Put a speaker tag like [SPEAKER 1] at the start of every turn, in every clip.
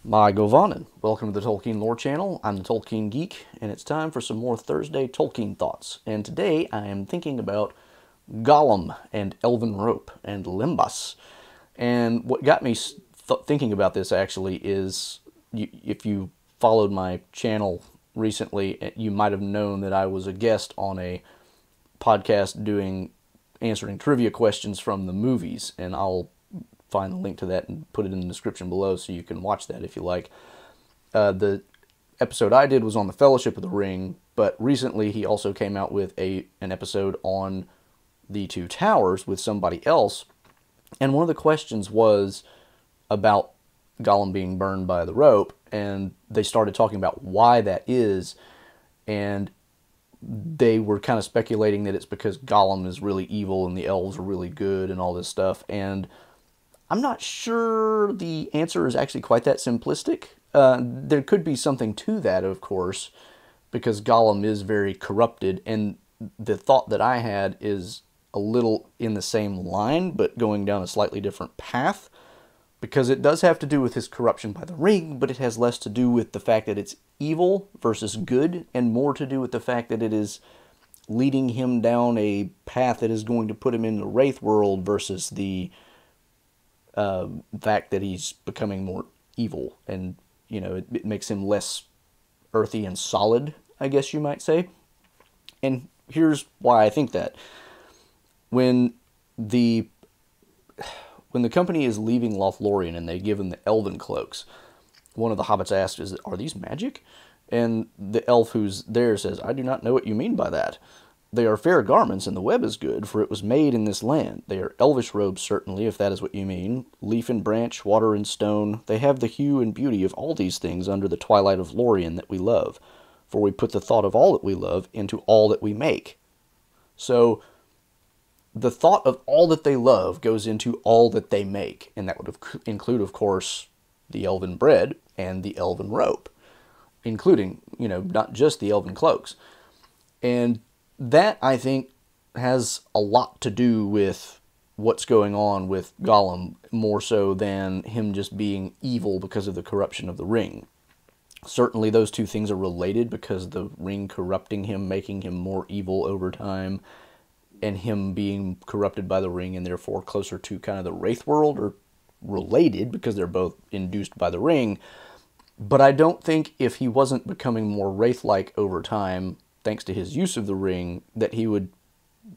[SPEAKER 1] My Govanen. Welcome to the Tolkien Lore Channel. I'm the Tolkien Geek, and it's time for some more Thursday Tolkien thoughts. And today I am thinking about Gollum and Elven rope and Lembas. And what got me thinking about this actually is, if you followed my channel recently, you might have known that I was a guest on a podcast answering trivia questions from the movies, and I'll find the link to that and put it in the description below so you can watch that if you like. The episode I did was on the Fellowship of the Ring, but recently he also came out with an episode on the Two Towers with somebody else, and one of the questions was about Gollum being burned by the rope, and they started talking about why that is, and they were kind of speculating that it's because Gollum is really evil and the elves are really good and all this stuff, and I'm not sure the answer is actually quite that simplistic. There could be something to that, of course, because Gollum is very corrupted, and the thought that I had is a little in the same line, but going down a slightly different path, because it does have to do with his corruption by the ring, but it has less to do with the fact that it's evil versus good, and more to do with the fact that it is leading him down a path that is going to put him in the Wraith world versus the fact that he's becoming more evil, and it makes him less earthy and solid, I guess you might say. And here's why I think that. When the company is leaving Lothlorien and they give him the elven cloaks, one of the hobbits asks, "Are these magic?" And the elf who's there says, "I do not know what you mean by that. They are fair garments, and the web is good, for it was made in this land. They are elvish robes, certainly, if that is what you mean. Leaf and branch, water and stone, they have the hue and beauty of all these things under the twilight of Lorien that we love. For we put the thought of all that we love into all that we make." So, the thought of all that they love goes into all that they make, and that would include, of course, the elven bread and the elven rope, including, not just the elven cloaks. And that, I think, has a lot to do with what's going on with Gollum, more so than him just being evil because of the corruption of the ring. Certainly those two things are related, because the ring corrupting him, making him more evil over time, and him being corrupted by the ring and therefore closer to kind of the Wraith world are related, because they're both induced by the ring. But I don't think if he wasn't becoming more Wraith-like over time, thanks to his use of the ring, that he would,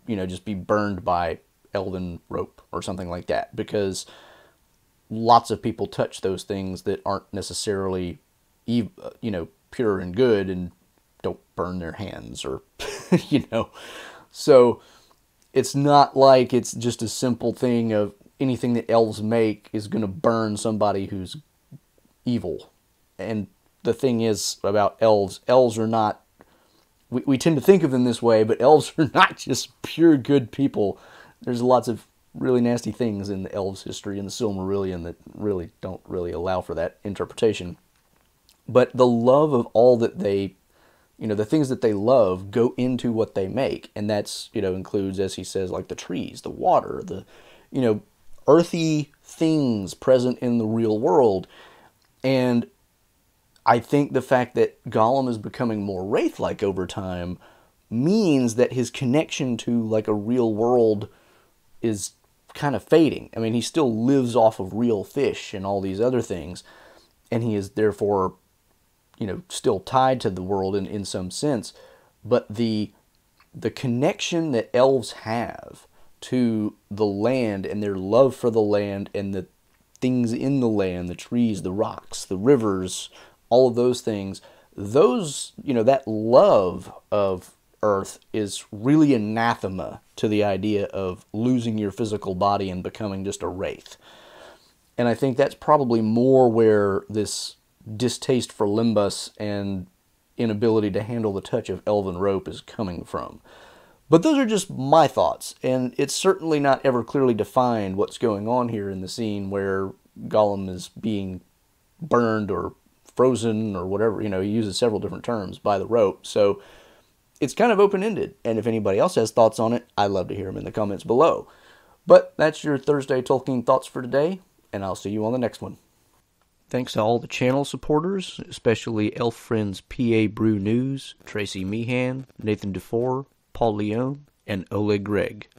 [SPEAKER 1] just be burned by elven rope or something like that, because lots of people touch those things that aren't necessarily, pure and good, and don't burn their hands, or, So it's not like it's just a simple thing of anything that elves make is going to burn somebody who's evil. And the thing is about elves are not, we tend to think of them this way, but elves are not just pure good people. There's lots of really nasty things in the elves' history in the Silmarillion that really don't really allow for that interpretation. But the love of all that they, the things that they love go into what they make. And that's, includes, as he says, like the trees, the water, the, earthy things present in the real world. And I think the fact that Gollum is becoming more Wraith-like over time means that his connection to, like, a real world is kind of fading. I mean, he still lives off of real fish and all these other things, and he is therefore, still tied to the world in some sense. But the connection that elves have to the land and their love for the land and the things in the land, the trees, the rocks, the rivers, all of those things, that love of Earth is really anathema to the idea of losing your physical body and becoming just a wraith. And I think that's probably more where this distaste for Lembas and inability to handle the touch of elven rope is coming from. But those are just my thoughts, and it's certainly not ever clearly defined what's going on here in the scene where Gollum is being burned or frozen or whatever. He uses several different terms by the rope, so it's kind of open-ended. And if anybody else has thoughts on it, I'd love to hear them in the comments below. But that's your Thursday Tolkien thoughts for today, and I'll see you on the next one. Thanks to all the channel supporters, especially Elf Friends PA Brew News, Tracy Meehan, Nathan DeFore, Paul Leone, and Oleg Gregg.